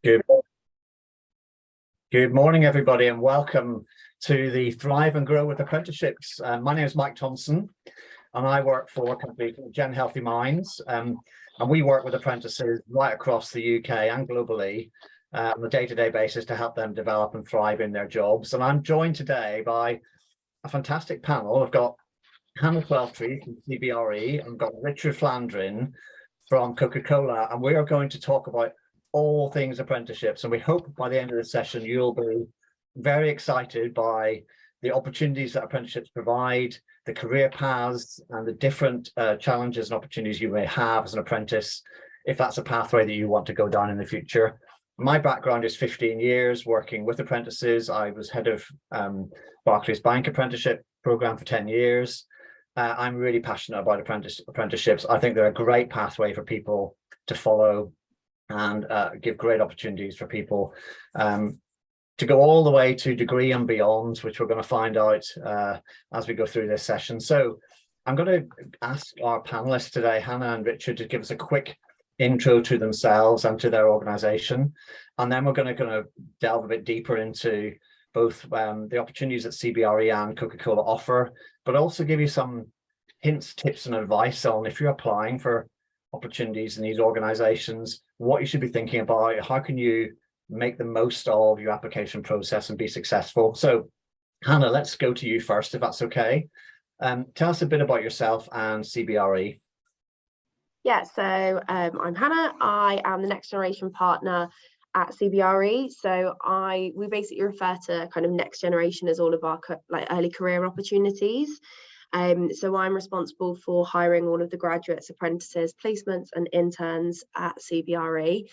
Good, good morning, everybody, and welcome to the Thrive and Grow with Apprenticeships. My name is Mike Thompson, and I work for a company called Gen Healthy Minds, and we work with apprentices right across the UK and globally on a day-to-day basis to help them develop and thrive in their jobs. And I'm joined today by a fantastic panel. I've got Hannah Twelftree from CBRE, and I've got Richard Flandrin from Coca-Cola, and we are going to talk about all things apprenticeships, and we hope by the end of the session you'll be very excited by the opportunities that apprenticeships provide, the career paths and the different challenges and opportunities you may have as an apprentice, if that's a pathway that you want to go down in the future. My background is 15 years working with apprentices. I was head of Barclays Bank apprenticeship program for 10 years. I'm really passionate about apprenticeships. I think they're a great pathway for people to follow and give great opportunities for people to go all the way to degree and beyond, which we're going to find out as we go through this session. So I'm going to ask our panelists today, Hannah and Richard, to give us a quick intro to themselves and to their organisation, and then we're going to delve a bit deeper into both the opportunities that CBRE and Coca-Cola offer, but also give you some hints, tips and advice on if you're applying for opportunities in these organizations, what you should be thinking about, how can you make the most of your application process and be successful. So Hannah, let's go to you first, if that's okay. Tell us a bit about yourself and CBRE. Yeah, so I'm Hannah. I am the next generation partner at CBRE. So we basically refer to kind of next generation as all of our early career opportunities. So I'm responsible for hiring all of the graduates, apprentices, placements and interns at CBRE.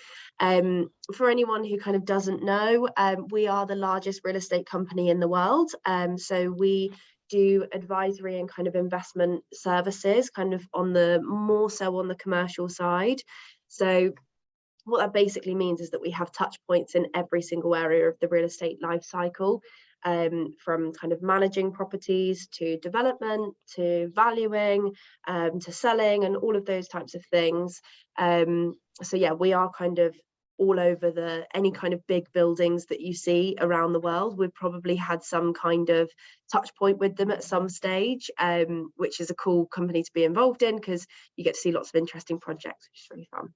For anyone who kind of doesn't know, we are the largest real estate company in the world. So we do advisory and kind of investment services, kind of more so on the commercial side. So what that basically means is that we have touch points in every single area of the real estate life cycle. From kind of managing properties to development to valuing to selling and all of those types of things. So yeah, we are kind of all over any kind of big buildings that you see around the world. We've probably had some kind of touch point with them at some stage, which is a cool company to be involved in because you get to see lots of interesting projects, which is really fun.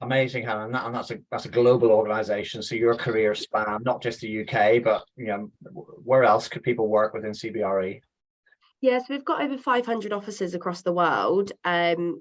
Amazing, Hannah, and that's a global organisation. So your career span not just the UK, but where else could people work within CBRE? Yes, we've got over 500 offices across the world, and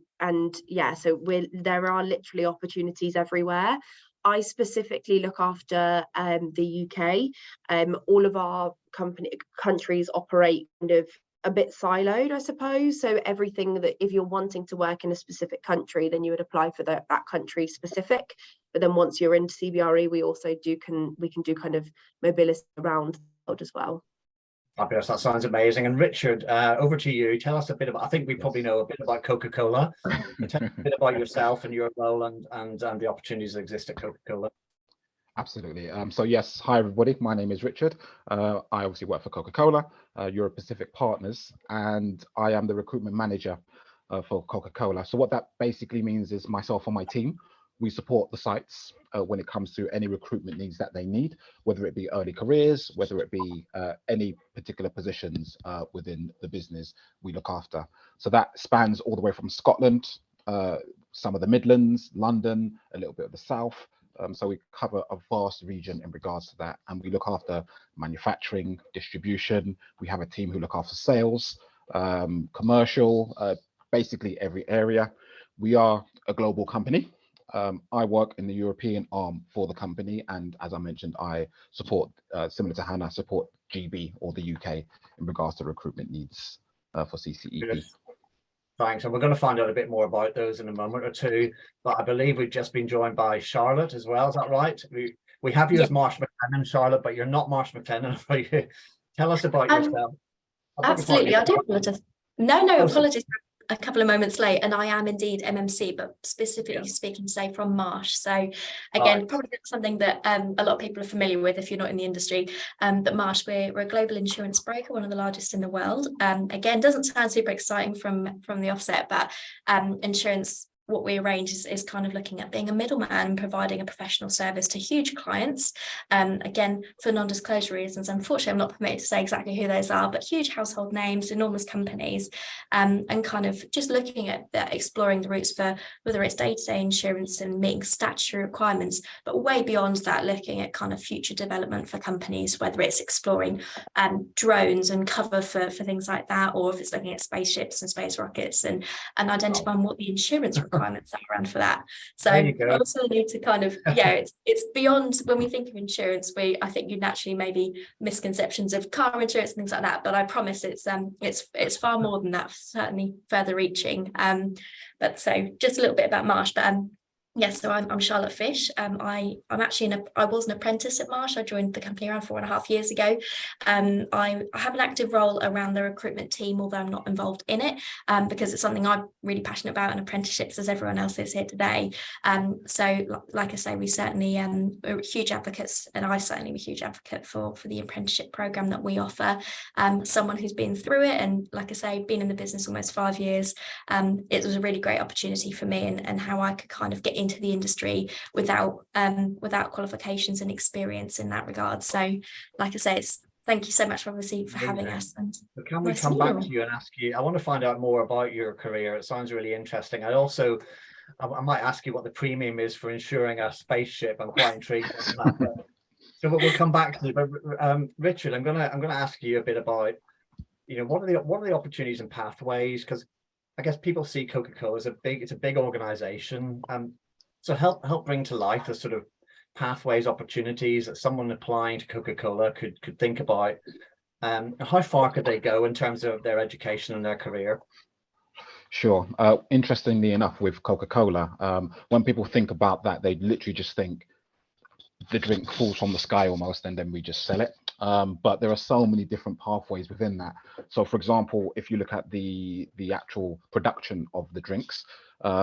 yeah, so there are literally opportunities everywhere. I specifically look after the UK. All of our countries operate kind of a bit siloed, I suppose. So everything that if you're wanting to work in a specific country, then you would apply for that country specific. But then once you're into CBRE, we also can do kind of mobility around the world as well. Fabulous, that sounds amazing. And Richard, over to you. Tell us a bit about, I think we probably know a bit about Coca-Cola. Tell us a bit about yourself and your role and the opportunities that exist at Coca-Cola. Absolutely. So yes, hi everybody. My name is Richard. I obviously work for Coca-Cola, Europe Pacific Partners, and I am the recruitment manager for Coca-Cola. So what that basically means is myself and my team, we support the sites when it comes to any recruitment needs that they need, whether it be early careers, whether it be any particular positions within the business we look after. So that spans all the way from Scotland, some of the Midlands, London, a little bit of the South. So we cover a vast region in regards to that, and we look after manufacturing, distribution. We have a team who look after sales, commercial, basically every area. We are a global company. I work in the European arm for the company, and as I mentioned, I support, similar to Hannah, support GB or the UK in regards to recruitment needs for CCEP. Thanks, and we're going to find out a bit more about those in a moment or two, but I believe we've just been joined by Charlotte as well. Is that right? We have you as Marsh McLennan, Charlotte, but you're not Marsh McLennan. Tell us about yourself. Absolutely, I do apologize. No, apologies. A couple of moments late, and I am indeed MMC, but specifically speaking today from Marsh. So again, probably something that a lot of people are familiar with if you're not in the industry. But Marsh, we're a global insurance broker, one of the largest in the world. Again, doesn't sound super exciting from the offset, but insurance what we arrange is kind of looking at being a middleman and providing a professional service to huge clients. Again, for non-disclosure reasons, unfortunately, I'm not permitted to say exactly who those are, but huge household names, enormous companies, and kind of just looking at exploring the routes for whether it's day-to-day insurance and meeting statutory requirements, but way beyond that, looking at kind of future development for companies, whether it's exploring drones and cover for things like that, or if it's looking at spaceships and space rockets and identifying what the insurance requirements are around for that. So I also need to kind of, it's beyond, when we think of insurance, I think you naturally maybe misconceptions of car insurance and things like that, but I promise it's far more than that, certainly further reaching. But so just a little bit about Marsh, but yes, so I'm Charlotte Fish. I was an apprentice at Marsh. I joined the company around 4.5 years ago. I have an active role around the recruitment team, although I'm not involved in it, because it's something I'm really passionate about, and apprenticeships, as everyone else is here today. So like I say, we certainly are huge advocates, and I certainly am a huge advocate for the apprenticeship program that we offer. Someone who's been through it, and like I say, been in the business almost 5 years, it was a really great opportunity for me, and how I could kind of get into the industry without qualifications and experience in that regard. So like I say, thank you so much for having us. And can we come back to you and ask you, I want to find out more about your career. It sounds really interesting. I might ask you what the premium is for insuring a spaceship. I'm quite intrigued on that. So we'll come back to you. But Richard, I'm gonna ask you a bit about, what are the opportunities and pathways, because I guess people see Coca-Cola as it's a big organization. So help bring to life the sort of pathways, opportunities that someone applying to Coca-Cola could think about. How far could they go in terms of their education and their career? Sure. Interestingly enough, with Coca-Cola, when people think about that, they literally just think the drink falls from the sky almost, and then we just sell it. But there are so many different pathways within that. So for example, if you look at the actual production of the drinks,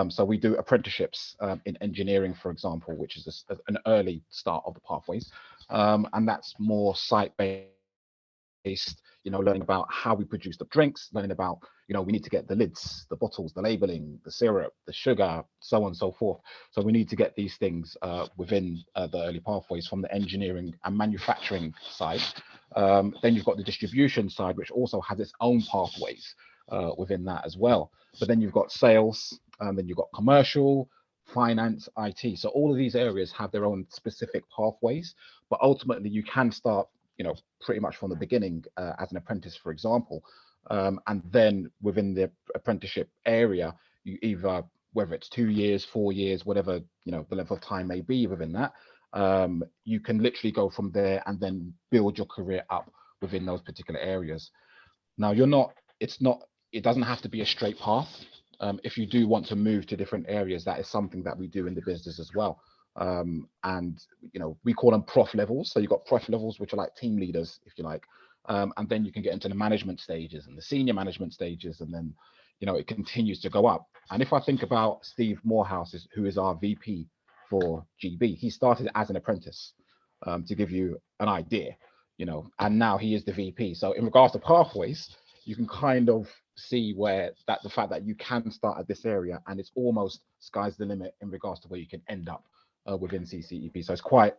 so we do apprenticeships in engineering, for example, which is an early start of the pathways. And that's more site-based, learning about how we produce the drinks, learning about, we need to get the lids, the bottles, the labeling, the syrup, the sugar, so on and so forth. So we need to get these things within the early pathways from the engineering and manufacturing side. Then you've got the distribution side, which also has its own pathways within that as well. But then you've got sales, then you've got commercial, finance, IT. So all of these areas have their own specific pathways, but ultimately you can start, pretty much from the beginning as an apprentice, for example. And then within the apprenticeship area, you either, whether it's 2 years, 4 years, whatever, the length of time may be within that, you can literally go from there and then build your career up within those particular areas. Now, it doesn't have to be a straight path. If you do want to move to different areas, that is something that we do in the business as well. And we call them prof levels. So you've got prof levels, which are like team leaders, if you like, and then you can get into the management stages and the senior management stages, and then it continues to go up. And if I think about Steve Morehouse, who is our VP for GB, he started as an apprentice, to give you an idea, and now he is the VP. So in regards to pathways, you can kind of see where the fact that you can start at this area, and it's almost sky's the limit in regards to where you can end up within CCEP. So it's quite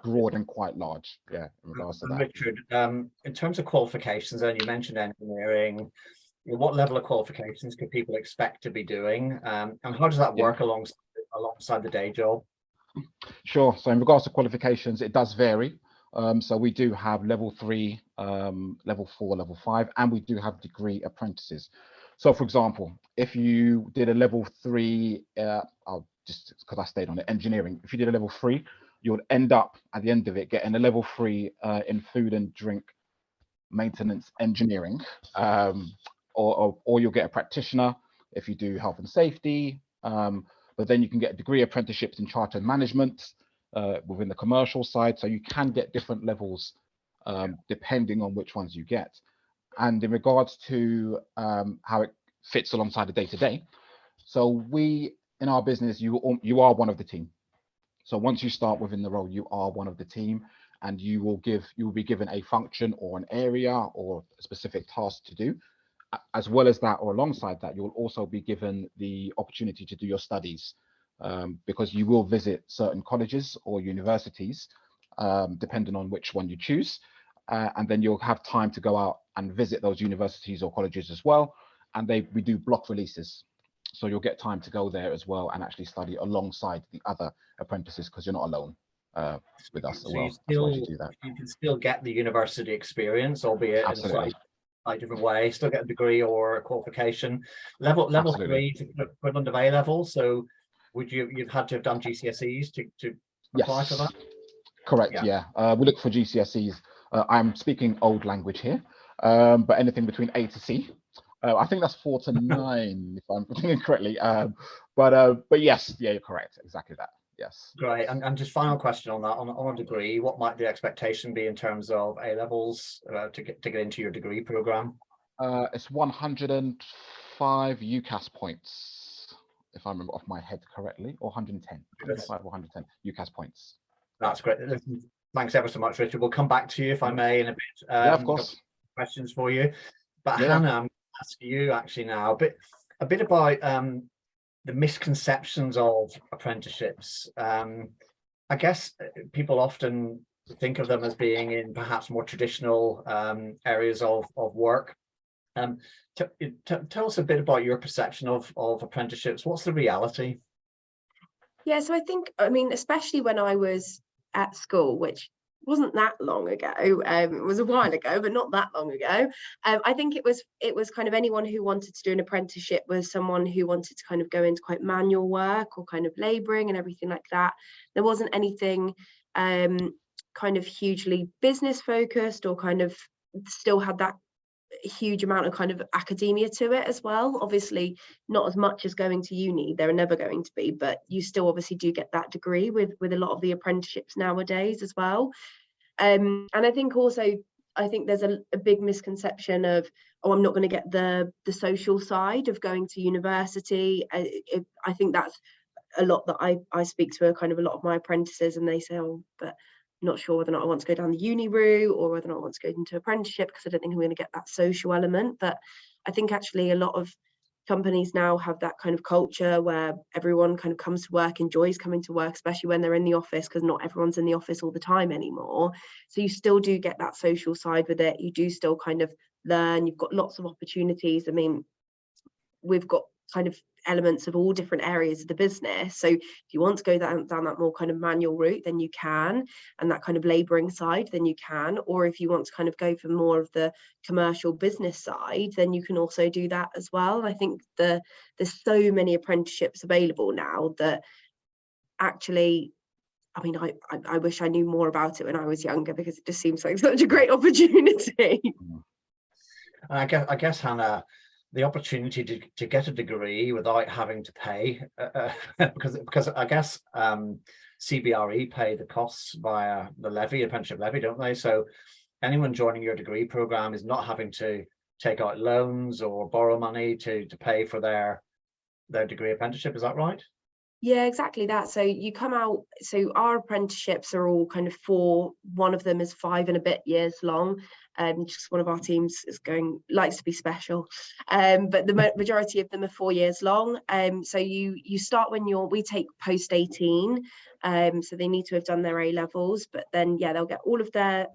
broad and quite large, in regards to that. Richard, in terms of qualifications, and you mentioned engineering, what level of qualifications could people expect to be doing, and how does that work alongside the day job? Sure. So in regards to qualifications, it does vary. So we do have level 3, level 4, level 5, and we do have degree apprentices. So for example, if you did a level 3, just because I stayed on it, engineering, if you did a level 3, you would end up at the end of it getting a level 3 in food and drink maintenance engineering, or you'll get a practitioner if you do health and safety. But then you can get degree apprenticeships in chartered management within the commercial side. So you can get different levels depending on which ones you get. And in regards to how it fits alongside the day-to-day, so in our business, you are one of the team. So once you start within the role, you are one of the team, and you will be given a function or an area or a specific task to do. as well as that, or alongside that, you'll also be given the opportunity to do your studies, because you will visit certain colleges or universities, depending on which one you choose. And then you'll have time to go out and visit those universities or colleges as well. And we do block releases. So you'll get time to go there as well and actually study alongside the other apprentices, because you're not alone with us as well. You can still get the university experience, albeit in a slightly different way, still get a degree or a qualification. Level 3 is equivalent of A level. So you've had to have done GCSEs to apply for that? Correct, yeah. We look for GCSEs. I'm speaking old language here, but anything between A to C. I think that's 4 to 9, if I'm thinking correctly. But yes, yeah, you're correct. Exactly that. Yes. Great. And just final question on that, on a degree, what might the expectation be in terms of A levels to get into your degree program? It's 105 UCAS points, if I remember off my head correctly, or 110. 105 or 110 UCAS points. That's great. Listen, thanks ever so much, Richard. We'll come back to you, if I may, in a bit. Yeah, of course. Questions for you. But Hannah, I'm going to ask you actually now a bit about the misconceptions of apprenticeships. I guess people often think of them as being in perhaps more traditional areas of work. Tell us a bit about your perception of apprenticeships. What's the reality? Yeah, so I mean, especially when I was at school, which wasn't that long ago, it was a while ago, but not that long ago. I think it was kind of anyone who wanted to do an apprenticeship was someone who wanted to kind of go into quite manual work or kind of labouring and everything like that. There wasn't anything kind of hugely business focused, or kind of still had that huge amount of kind of academia to it as well. Obviously not as much as going to uni, there are never going to be, but you still obviously do get that degree with a lot of the apprenticeships nowadays as well. And I think there's a big misconception of, oh, I'm not going to get the social side of going to university. I think that's a lot that I speak to kind of a lot of my apprentices, and they say, oh, but not sure whether or not I want to go down the uni route or whether or not I want to go into apprenticeship, because I don't think I'm going to get that social element. But I think actually a lot of companies now have that kind of culture where everyone kind of comes to work, enjoys coming to work, especially when they're in the office, because not everyone's in the office all the time anymore. So you still do get that social side with it. You do still kind of learn. You've got lots of opportunities. I mean, we've got kind of elements of all different areas of the business. So if you want to go down that more kind of manual route, then you can, and that kind of labouring side, then you can. Or if you want to kind of go for more of the commercial business side, then you can also do that as well. And I think there's so many apprenticeships available now that actually, I mean, I wish I knew more about it when I was younger, because it just seems like such a great opportunity. I guess Hannah, the opportunity to get a degree without having to pay, because I guess CBRE pay the costs via the levy, apprenticeship levy, don't they? So anyone joining your degree program is not having to take out loans or borrow money to pay for their degree apprenticeship. Is that right? Yeah, exactly that. So you come out, so our apprenticeships are all kind of one of them is 5 and a bit years long. Just one of our teams likes to be special. But the majority of them are 4 years long. So you start when we take post 18. So they need to have done their A levels, but then, yeah, they'll get all of their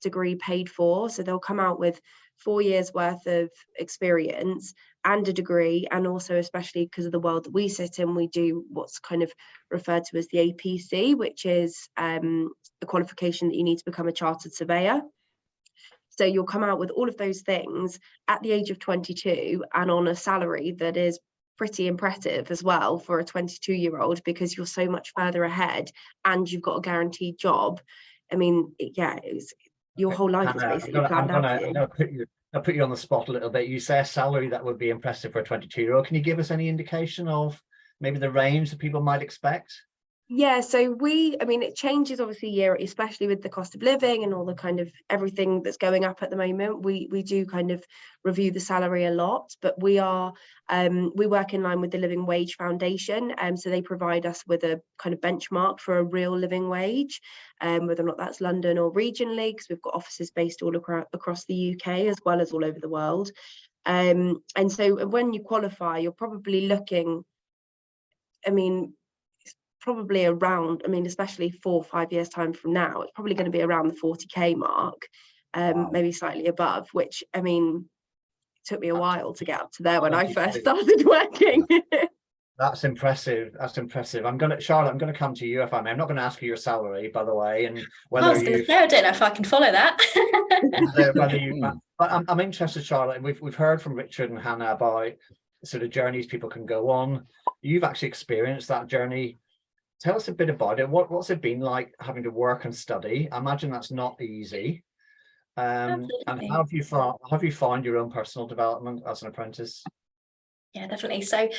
degree paid for. So they'll come out with 4 years worth of experience and a degree, and also, especially because of the world that we sit in, we do what's kind of referred to as the APC, which is the qualification that you need to become a chartered surveyor. So you'll come out with all of those things at the age of 22 and on a salary that is pretty impressive as well for a 22-year-old, because you're so much further ahead and you've got a guaranteed job. I mean, it's your whole life is basically planned out for you. I'll put you on the spot a little bit. You say a salary that would be impressive for a 22-year-old. Can you give us any indication of maybe the range that people might expect? Yeah, so I mean, it changes obviously year, especially with the cost of living and all the kind of everything that's going up at the moment. We do kind of review the salary a lot, but we work in line with the Living Wage Foundation, so they provide us with a kind of benchmark for a real living wage, whether or not that's London or regionally, because we've got offices based all across the UK as well as all over the world. And so when you qualify, you're probably looking, I mean, probably around, I mean, especially 4 or 5 years time from now, it's probably going to be around the 40k mark, Wow. maybe slightly above, which, I mean, took me a while to get up to there when I first 22. started working. That's impressive. That's impressive. Charlotte, I'm gonna come to you if I may. I'm not going to ask you your salary, by the way, and I whether was going you to say, I don't know if I can follow that. whether you. But I'm interested, Charlotte. And we've heard from Richard and Hannah about sort of journeys people can go on. You've actually experienced that journey. Tell us a bit about it. What's it been like having to work and study? I imagine that's not easy. And Absolutely. how have you found your own personal development as an apprentice? Yeah, definitely. So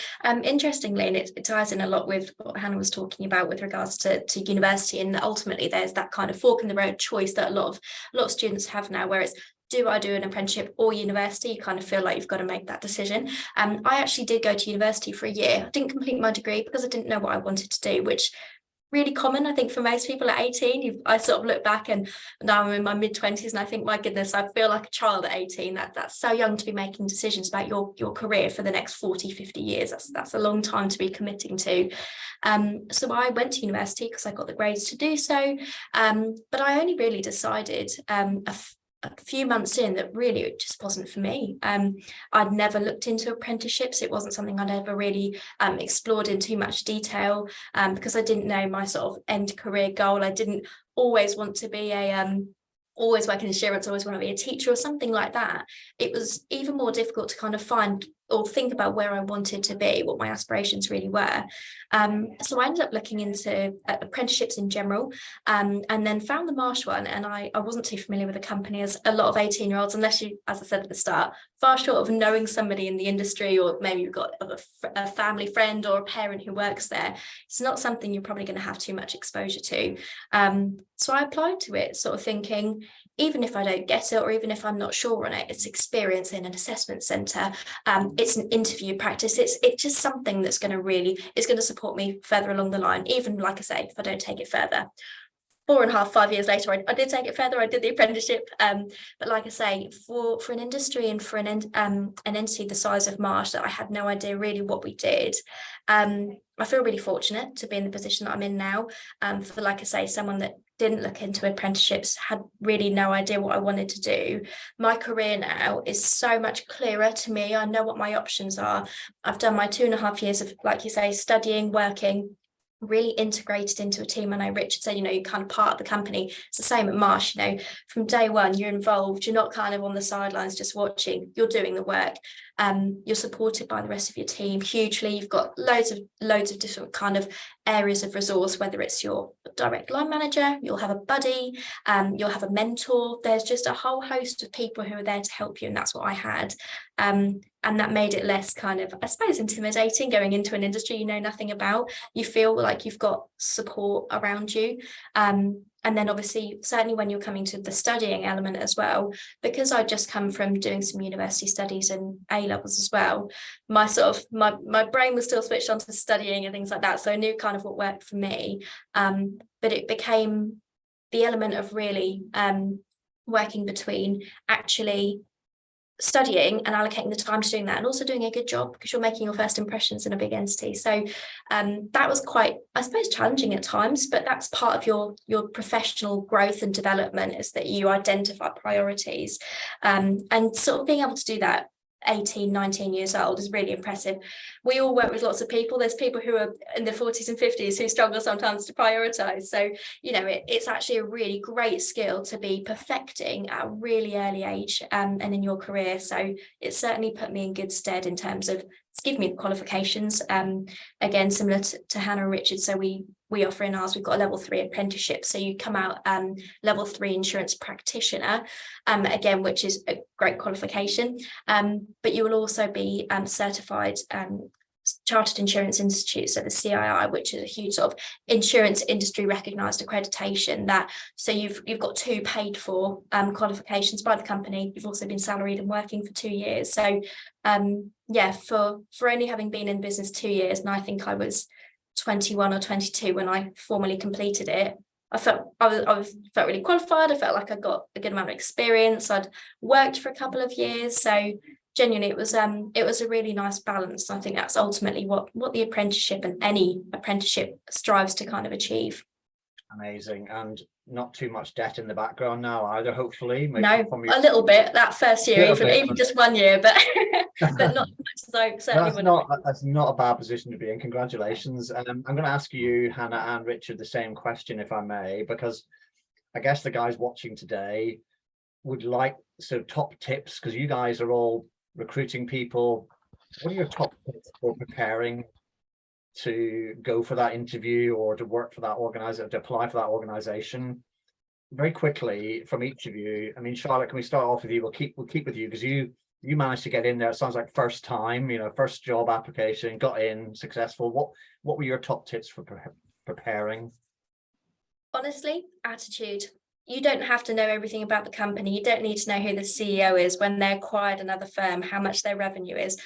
interestingly, and it ties in a lot with what Hannah was talking about with regards to university, and ultimately there's that kind of fork in the road choice that a lot of students have now, where it's, do I do an apprenticeship or university? You kind of feel like you've got to make that decision. I actually did go to university for a year. I didn't complete my degree because I didn't know what I wanted to do, which really common, I think, for most people at 18. I sort of look back, and now I'm in my mid-20s, and I think, my goodness, I feel like a child at 18. That's so young to be making decisions about your career for the next 40, 50 years. That's a long time to be committing to. So I went to university because I got the grades to do so. But I only really decided a few months in that really it just wasn't for me. I'd never looked into apprenticeships. It wasn't something I'd ever really explored in too much detail, because I didn't know my sort of end career goal. I didn't always want to be always work in insurance, always want to be a teacher or something like that. It was even more difficult to kind of find or think about where I wanted to be, what my aspirations really were. So I ended up looking into apprenticeships in general, and then found the Marsh one. And I wasn't too familiar with the company, as a lot of 18-year-olds, unless you, as I said at the start, far short of knowing somebody in the industry, or maybe you've got a family friend or a parent who works there, it's not something you're probably going to have too much exposure to. So I applied to it, sort of thinking, even if I don't get it, or even if I'm not sure on it, it's experience in an assessment centre. It's an interview practice. It's just something that's going to support me further along the line. Even, like I say, if I don't take it further. 4.5, 5 years later, I did take it further. I did the apprenticeship. But like I say, for an industry and for an entity the size of Marsh, that I had no idea really what we did. I feel really fortunate to be in the position that I'm in now. For, like I say, someone that didn't look into apprenticeships, had really no idea what I wanted to do. My career now is so much clearer to me. I know what my options are. I've done my 2.5 years of, like you say, studying, working, really integrated into a team. And I Richard said, you're kind of part of the company. It's the same at Marsh, from day one, you're involved. You're not kind of on the sidelines just watching, you're doing the work. You're supported by the rest of your team hugely. You've got loads of different kind of areas of resource, whether it's your direct line manager, you'll have a buddy, you'll have a mentor. There's just a whole host of people who are there to help you, and that's what I had. And that made it less kind of, I suppose, intimidating going into an industry you know nothing about. You feel like you've got support around you. And then obviously, certainly when you're coming to the studying element as well, because I'd just come from doing some university studies and A-levels as well, my brain was still switched on to studying and things like that. So I knew kind of what worked for me. But it became the element of really working between actually studying and allocating the time to doing that, and also doing a good job, because you're making your first impressions in a big entity. So that was quite, I suppose, challenging at times, but that's part of your professional growth and development, is that you identify priorities, and sort of being able to do that 18, 19 years old is really impressive. We all work with lots of people. There's people who are in their 40s and 50s who struggle sometimes to prioritize. So, it's actually a really great skill to be perfecting at a really early age, and in your career. So it certainly put me in good stead in terms of give me the qualifications. Again, similar to Hannah and Richard. So we offer in ours, we've got a level 3 apprenticeship. So you come out level 3 insurance practitioner, again, which is a great qualification. But you will also be certified Chartered Insurance Institute, so the CII, which is a huge sort of insurance industry recognised accreditation. So you've got 2 paid for qualifications by the company. You've also been salaried and working for 2 years. So for only having been in business 2 years, and I think I was 21 or 22 when I formally completed it, I felt really qualified. I felt like I got a good amount of experience. I'd worked for a couple of years, so genuinely, it was a really nice balance. I think that's ultimately what the apprenticeship and any apprenticeship strives to kind of achieve. Amazing. And not too much debt in the background now either, hopefully. No, a little bit that first year, even just 1 year, but but not as much as I certainly that's not a bad position to be in. Congratulations. And I'm going to ask you, Hannah and Richard, the same question, if I may, because I guess the guys watching today would like sort of top tips, because you guys are all recruiting people. What are your top tips for preparing to go for that interview or to work for that organization, to apply for that organization? Very quickly from each of you. I mean, Charlotte, can we start off with you? We'll keep with you, because you managed to get in there. It sounds like first time, first job application, got in, successful. What were your top tips for preparing? Honestly, attitude. You don't have to know everything about the company. You don't need to know who the CEO is, when they acquired another firm, how much their revenue is.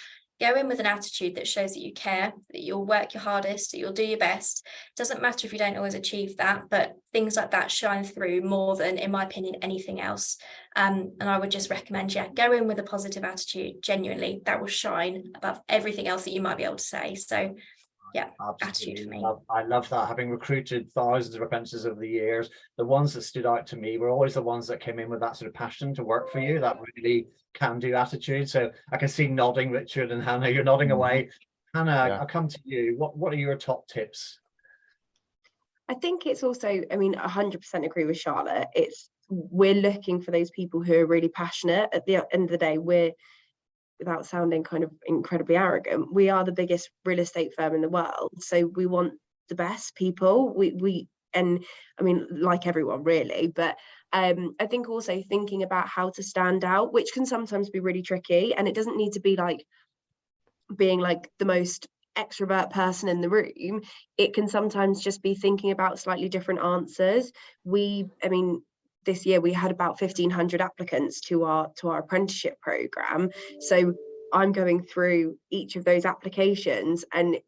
Go in with an attitude that shows that you care, that you'll work your hardest, that you'll do your best. Doesn't matter if you don't always achieve that, but things like that shine through more than, in my opinion, anything else. And I would just recommend, go in with a positive attitude. Genuinely, that will shine above everything else that you might be able to say. So yeah, attitude for me. I love that. Having recruited thousands of apprentices over the years, the ones that stood out to me were always the ones that came in with that sort of passion to work for you, that really can-do attitude. So I can see nodding, Richard and Hannah, you're nodding away. Hannah, I'll come to you. What are your top tips? I think it's also, I mean, 100% agree with Charlotte. We're looking for those people who are really passionate. At the end of the day, without sounding kind of incredibly arrogant, we are the biggest real estate firm in the world. So we want the best people. And I mean, like everyone really, but I think also thinking about how to stand out, which can sometimes be really tricky. And it doesn't need to be like being like the most extrovert person in the room. It can sometimes just be thinking about slightly different answers. This year we had about 1,500 applicants to our apprenticeship program. So I'm going through each of those applications and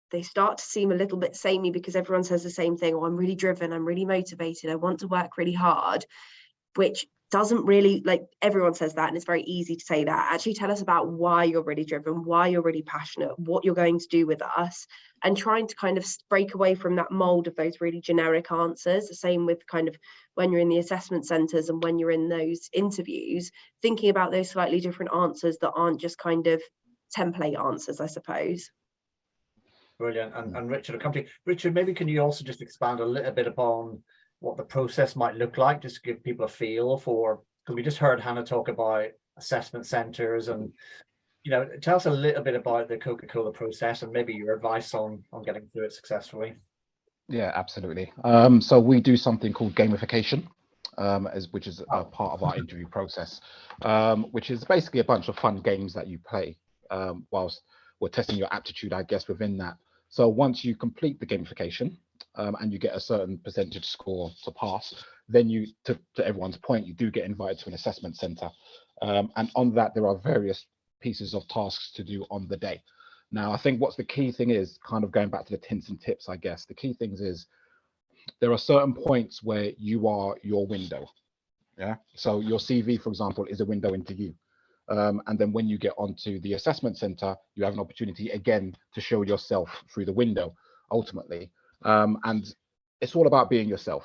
they start to seem a little bit samey, because everyone says the same thing. Oh, I'm really driven, I'm really motivated, I want to work really hard, which doesn't really, like, everyone says that and it's very easy to say that. Actually tell us about why you're really driven, why you're really passionate, what you're going to do with us, and trying to kind of break away from that mold of those really generic answers. The same with kind of when you're in the assessment centres and when you're in those interviews, thinking about those slightly different answers that aren't just kind of template answers, I suppose. Brilliant. And Richard, I'll come to you. Richard, maybe can you also just expand a little bit upon what the process might look like, just to give people a feel for, because we just heard Hannah talk about assessment centres, and tell us a little bit about the Coca-Cola process and maybe your advice on getting through it successfully. Yeah, absolutely. So we do something called gamification, which is a part of our interview process, which is basically a bunch of fun games that you play whilst we're testing your aptitude, I guess, within that. So once you complete the gamification and you get a certain percentage score to pass, then to everyone's point, you do get invited to an assessment centre. And on that, there are various pieces of tasks to do on the day. Now, I think what's the key thing is, kind of going back to the hints and tips, I guess, the key things is there are certain points where you are your window. Yeah. So your CV, for example, is a window into you. And then when you get onto the assessment center, you have an opportunity again to show yourself through the window, ultimately. And it's all about being yourself.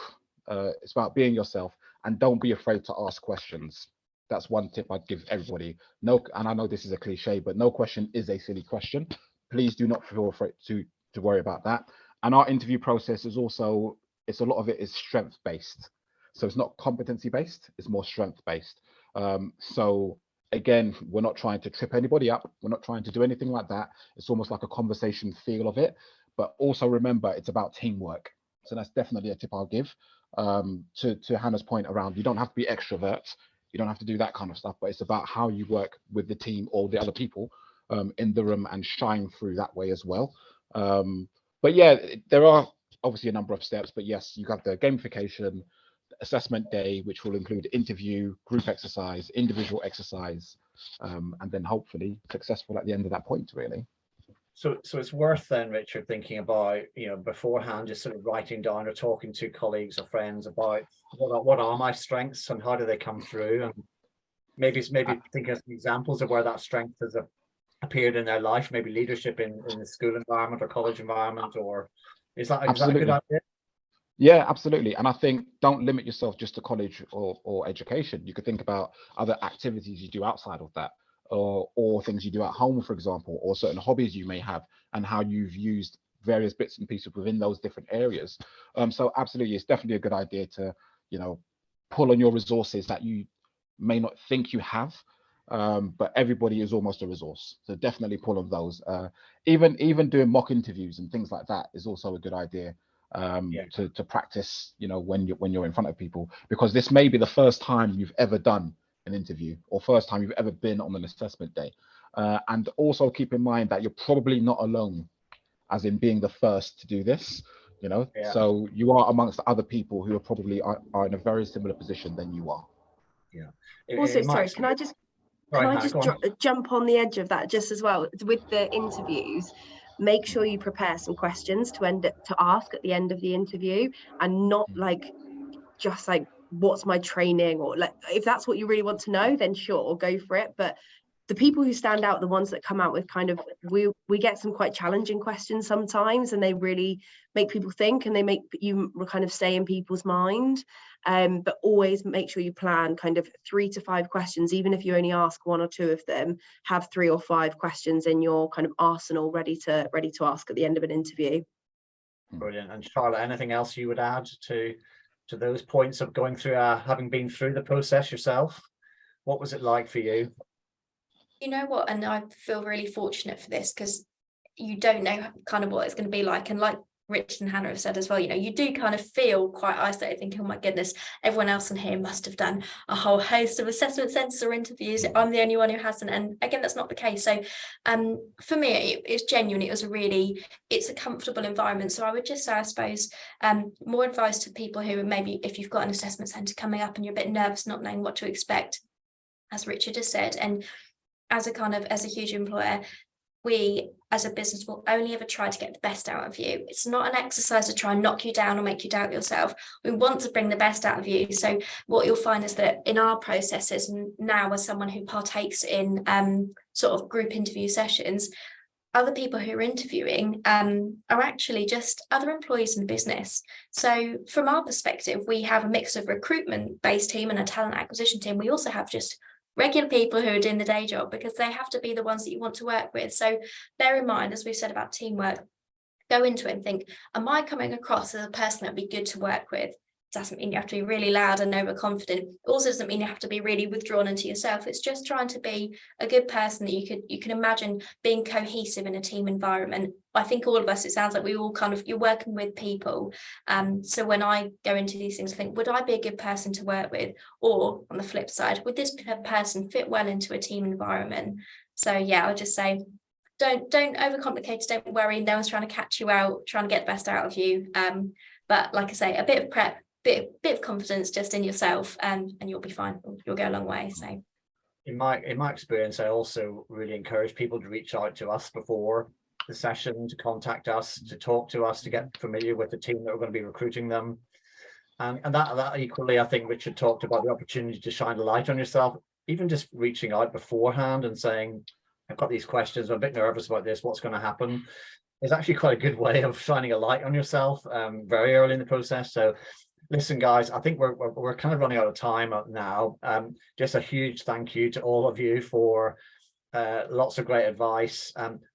It's about being yourself, and don't be afraid to ask questions. That's one tip I'd give everybody. And I know this is a cliche, but no question is a silly question. Please do not feel afraid to worry about that. And our interview process is also, a lot of it is strength based. So it's not competency based, it's more strength based. So again, we're not trying to trip anybody up. We're not trying to do anything like that. It's almost like a conversation feel of it. But also remember, it's about teamwork. So that's definitely a tip I'll give. To Hannah's point around, you don't have to be extroverts. You don't have to do that kind of stuff, but it's about how you work with the team or the other people in the room and shine through that way as well. But yeah, there are obviously a number of steps, but yes, you got the gamification, assessment day, which will include interview, group exercise, individual exercise, and then hopefully successful at the end of that point, really. So it's worth then, Richard, thinking about, beforehand, just sort of writing down or talking to colleagues or friends about what are my strengths and how do they come through. And maybe think of some examples of where that strength has appeared in their life, maybe leadership in the school environment or college environment, or is that a good idea? Yeah, absolutely. And I think don't limit yourself just to college or education. You could think about other activities you do outside of that, or things you do at home, for example, or certain hobbies you may have, and how you've used various bits and pieces within those different areas. So absolutely, it's definitely a good idea to, pull on your resources that you may not think you have, but everybody is almost a resource. So definitely pull on those. Even doing mock interviews and things like that is also a good idea. To practice, when you're in front of people, because this may be the first time you've ever done an interview or first time you've ever been on an assessment day. And also keep in mind that you're probably not alone, as in being the first to do this, so you are amongst other people who are probably are in a very similar position than you are. Also, sorry, can I just jump on the edge of that just as well with the interviews? Make sure you prepare some questions to ask at the end of the interview, and not just what's my training, or if that's what you really want to know, then sure, go for it. But the people who stand out, the ones that come out with we get some quite challenging questions sometimes, and they really make people think, and they make you kind of stay in people's mind. But always make sure you plan kind of 3 to 5 questions, even if you only ask 1 or 2 of them. Have 3 or 5 questions in your kind of arsenal ready to ask at the end of an interview. Brilliant. And Charlotte, anything else you would add to those points of going through, having been through the process yourself? What was it like for you? You know what, and I feel really fortunate for this, because you don't know kind of what it's going to be like, and like Richard and Hannah have said as well, you do kind of feel quite isolated, thinking, oh my goodness, everyone else in here must have done a whole host of assessment centres or interviews. I'm the only one who hasn't. And again, that's not the case. So for me, it's genuine. It's a comfortable environment. So I would just say, I suppose, more advice to people who maybe, if you've got an assessment centre coming up and you're a bit nervous, not knowing what to expect, as Richard has said, and as a huge employer, we as a business will only ever try to get the best out of you. It's not an exercise to try and knock you down or make you doubt yourself. We want to bring the best out of you. So what you'll find is that in our processes, and now as someone who partakes in sort of group interview sessions, other people who are interviewing are actually just other employees in the business. So from our perspective, we have a mix of recruitment-based team and a talent acquisition team. We also have just regular people who are doing the day job, because they have to be the ones that you want to work with. So bear in mind, as we've said about teamwork, go into it and think, am I coming across as a person that would be good to work with? Doesn't mean you have to be really loud and overconfident. It also doesn't mean you have to be really withdrawn into yourself. It's just trying to be a good person that you can imagine being cohesive in a team environment. I think all of us, it sounds like we all you're working with people. So when I go into these things, I think, would I be a good person to work with? Or on the flip side, would this person fit well into a team environment? So yeah, I'll just say, don't overcomplicate it. Don't worry. No one's trying to catch you out, trying to get the best out of you. But like I say, a bit of prep, bit of confidence just in yourself, and you'll be fine. You'll go a long way. So in my experience, I also really encourage people to reach out to us before the session, to contact us, to talk to us, to get familiar with the team that are going to be recruiting them. And that equally, I think Richard talked about the opportunity to shine a light on yourself, even just reaching out beforehand and saying, I've got these questions, I'm a bit nervous about this, what's going to happen, is actually quite a good way of shining a light on yourself very early in the process. So listen, guys, I think we're kind of running out of time now. Just a huge thank you to all of you for lots of great advice.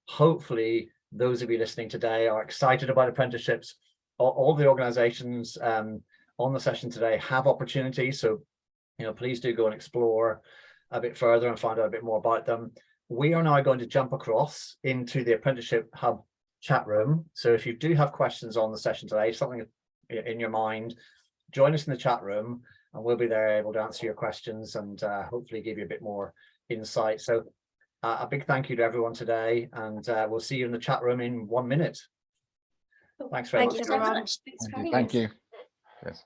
Hopefully those of you listening today are excited about apprenticeships. All the organizations on the session today have opportunities, so please do go and explore a bit further and find out a bit more about them. We are now going to jump across into the Apprenticeship Hub chat room. So if you do have questions on the session today, something in your mind, join us in the chat room and we'll be there able to answer your questions and hopefully give you a bit more insight. So a big thank you to everyone today, and we'll see you in the chat room in 1 minute. Thanks very much. Thank you so much. Thank you. Yes.